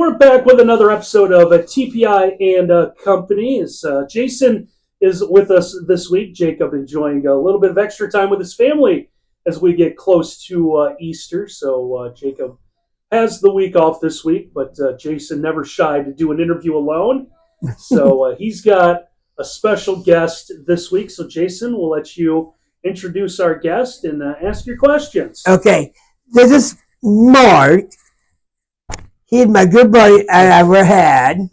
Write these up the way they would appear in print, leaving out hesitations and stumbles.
we're back with another episode of TPI and Company. Jason is with us this week. Jacob enjoying a little bit of extra time with his family as we get close to Easter. So Jacob has the week off this week, but Jason never shy to do an interview alone. So he's got a special guest this week. So Jason, we'll let you introduce our guest and ask your questions. Okay, this is Mark. He's my good buddy I ever had.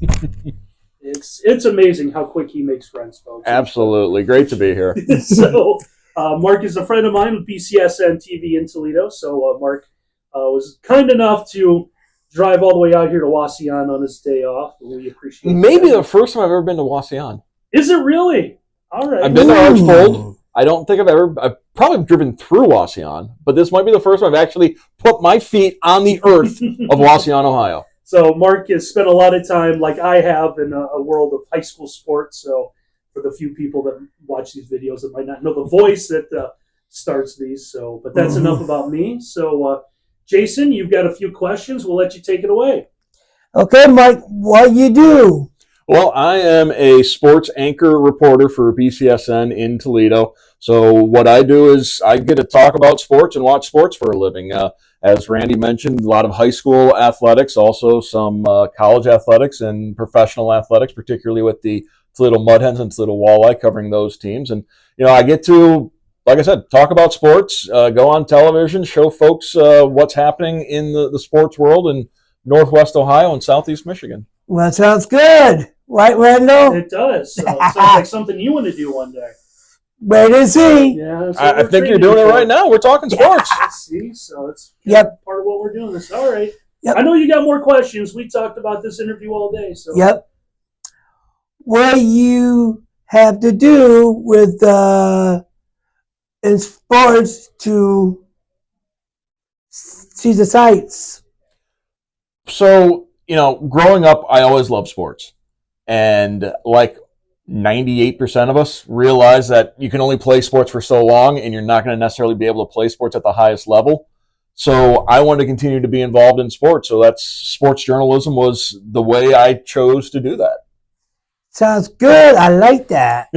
It's amazing how quick he makes friends, folks. Absolutely. Great to be here. So Mark is a friend of mine with BCSN TV in Toledo. So Mark was kind enough to drive all the way out here to Wauseon on his day off. We appreciate Maybe the first time I've ever been to Wauseon. Is it really? All right. I've been to Archbold. I don't think I've probably driven through Wauseon, but this might be the first time I've actually put my feet on the earth of Wauseon, Ohio. So Mark has spent a lot of time, like I have, in a world of high school sports. So for the few people that watch these videos that might not know the voice that starts these. So, but that's enough about me. So Jason, you've got a few questions. We'll let you take it away. Okay, Mike, what you do? Well, I am a sports anchor reporter for BCSN in Toledo. So what I do is I get to talk about sports and watch sports for a living. As Randy mentioned, a lot of high school athletics, also some college athletics and professional athletics, particularly with the Toledo Mudhens and Toledo Walleye, covering those teams. And, you know, I get to, like I said, talk about sports, go on television, show folks what's happening in the sports world in Northwest Ohio and Southeast Michigan. Well, that sounds good. Right, Randall? It does. So it sounds like something you want to do one day. Wait and see. Yeah, I think you're doing it right now. We're talking sports. See, so it's Yep. part of what we're doing. This. All right. Yep. I know you got more questions. We talked about this interview all day. So Yep. What you have to do with in sports to see the sights? So, you know, growing up, I always loved sports. And like 98% of us realize that you can only play sports for so long and you're not going to necessarily be able to play sports at the highest level. So I wanted to continue to be involved in sports. So that's sports journalism was the way I chose to do that. Sounds good. I like that.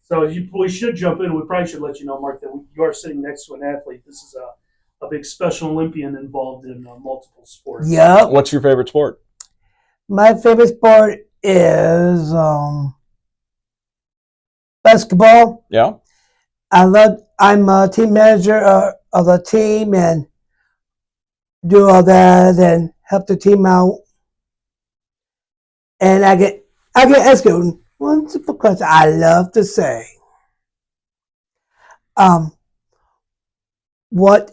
So we should jump in. We probably should let you know, Mark, that you are sitting next to an athlete. This is a big Special Olympian involved in multiple sports. Yep. What's your favorite sport? My favorite sport is basketball. Yeah. I'm a team manager of the team and do all that and help the team out. And I get asked you one simple question I love to say. What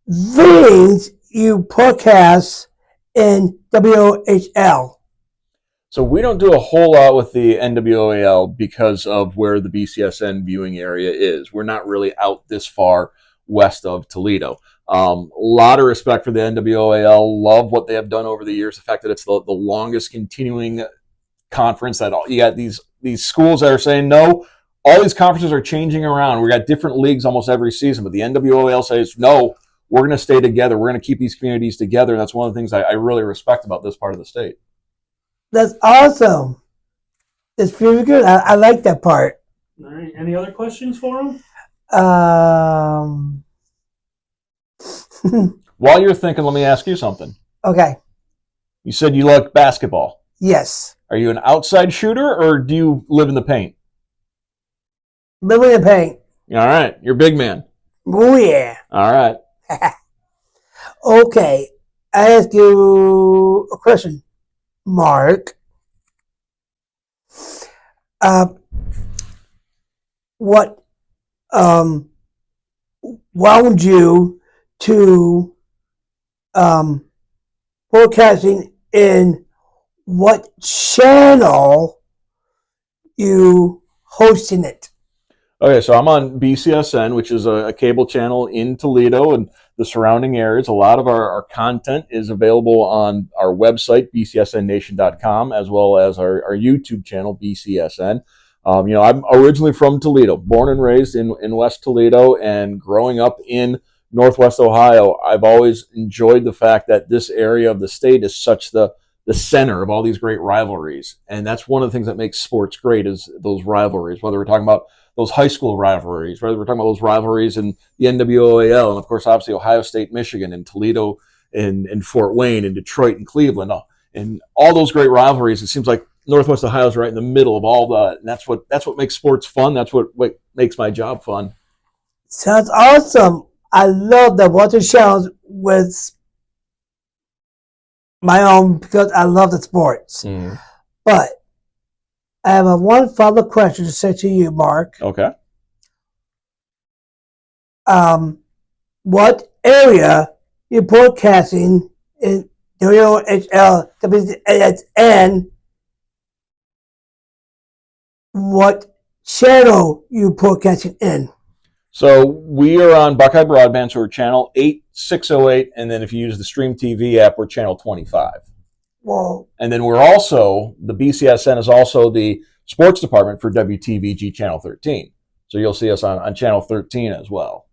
things you podcast in WHL? So we don't do a whole lot with the NWOAL because of where the BCSN viewing area is. We're not really out this far west of Toledo. A lot of respect for the NWOAL. Love what they have done over the years. The fact that it's the longest continuing conference. That you got these schools that are saying no. All these conferences are changing around. We got different leagues almost every season, but the NWOAL says no. We're going to stay together. We're going to keep these communities together. And that's one of the things I really respect about this part of the state. That's awesome. It's pretty good. I like that part. All right. Any other questions for him? While you're thinking, let me ask you something. Okay. You said you like basketball. Yes. Are you an outside shooter or do you live in the paint? Live in the paint. All right. You're a big man. Oh, yeah. All right. Okay. I ask you a question, Mark. What wound you to forecasting in what channel you hosting it? Okay, so I'm on BCSN, which is a cable channel in Toledo and the surrounding areas. A lot of our content is available on our website, bcsnnation.com, as well as our YouTube channel, BCSN. I'm originally from Toledo, born and raised in West Toledo, and growing up in Northwest Ohio, I've always enjoyed the fact that this area of the state is such the the center of all these great rivalries. And that's one of the things that makes sports great is those rivalries, whether we're talking about those high school rivalries, whether we're talking about those rivalries in the NWOAL, and of course, obviously Ohio State, Michigan, and Toledo, and Fort Wayne, and Detroit, and Cleveland, and all those great rivalries. It seems like Northwest Ohio is right in the middle of all that, and that's what makes sports fun. That's what makes my job fun. Sounds awesome. I love the water shows with my own because I love the sports. But I have one follow-up question to say to you, Mark. Okay. What area you're broadcasting in WHL, WCSN? What channel you broadcasting in? So we are on Buckeye Broadband, so we're channel 8608, and then if you use the Stream TV app, we're channel 25. Well, And then we're also, the BCSN is also the sports department for WTVG channel 13. So you'll see us on channel 13 as well.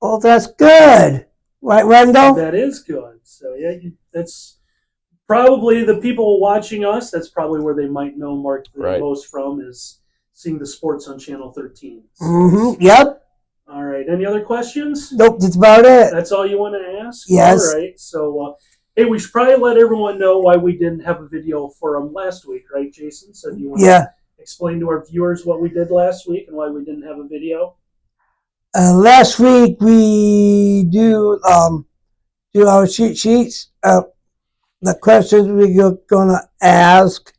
oh, that's good. Right, Randall? That is good. So yeah, that's probably the people watching us. That's probably where they might know Mark the Right. most from is seeing the sports on channel 13. So Mm-hmm. Yep. all right. Any other questions? Nope, that's about it. That's all you want to ask? Yes. All right. So, hey, we should probably let everyone know why we didn't have a video for them last week, right, Jason? So do you want to explain to our viewers what we did last week and why we didn't have a video? Last week we do our cheat sheets, the questions we're gonna ask,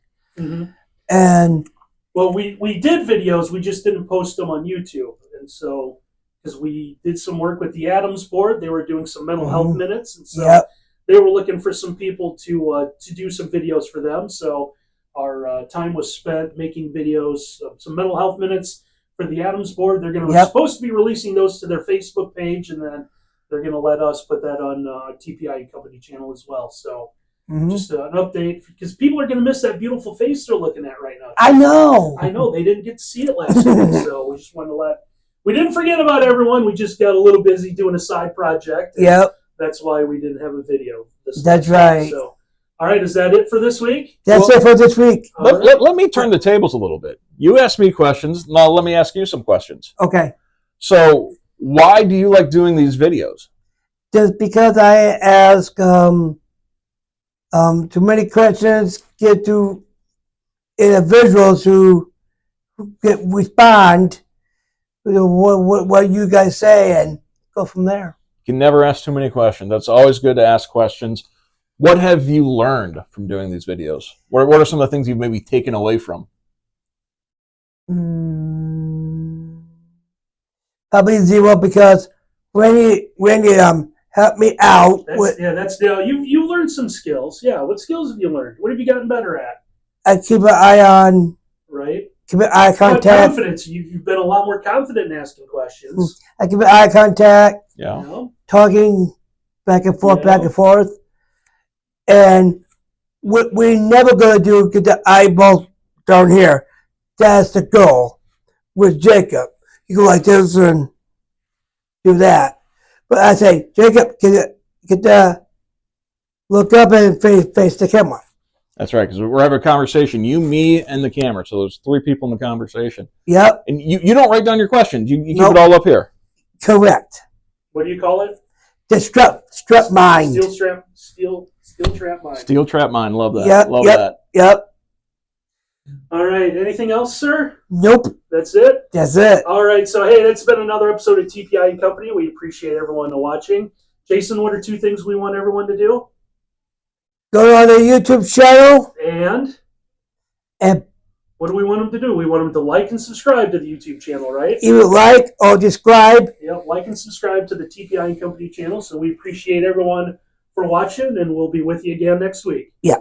and well, we did videos, we just didn't post them on YouTube, and so because we did some work with the Adams board, they were doing some mental health minutes, and so they were looking for some people to do some videos for them. So our time was spent making videos of some mental health minutes for the Adams board. They're going to supposed to be releasing those to their Facebook page, and then they're going to let us put that on TPI Company channel as well. So just an update because people are going to miss that beautiful face they're looking at right now. I know they didn't get to see it last week, so we just wanted to we didn't forget about everyone. We just got a little busy doing a side project. That's why we didn't have a video this That's week. right. So, all right, is that it for this week? That's it for this week. Let me turn the tables a little bit. You asked me questions. Now let me ask you some questions. Okay. So why do you like doing these videos? Just because I ask too many questions, get to individuals who respond to what you guys say and go from there. You can never ask too many questions. That's always good to ask questions. What have you learned from doing these videos? What are some of the things you've maybe taken away from? Probably zero because Randy helped me out. You learned some skills. Yeah, what skills have you learned? What have you gotten better at? I keep an eye on. Right. Keep an eye contact. Confidence. You've been a lot more confident in asking questions. I keep an eye contact. Yeah. Talking back and forth. And what we're never going to do is get the eyeballs down here. That's the goal with Jacob. You go like this and do that. But I say, Jacob, look up and face the camera. That's right, because we're having a conversation, you, me, and the camera. So there's 3 people in the conversation. Yep. And you don't write down your questions. You keep it all up here. Correct. What do you call it? The strap mind. Steel trap mind. Steel trap mind. Love that. Yep. Love that. Yep. All right. Anything else, sir? Nope. That's it? That's it. All right. So, hey, that's been another episode of TPI and Company. We appreciate everyone watching. Jason, what are 2 things we want everyone to do? Go on the YouTube channel. And And what do we want them to do? We want them to like and subscribe to the YouTube channel, right? either like or describe. Yep, like and subscribe to the TPI and Company channel. So we appreciate everyone for watching, and we'll be with you again next week. Yeah.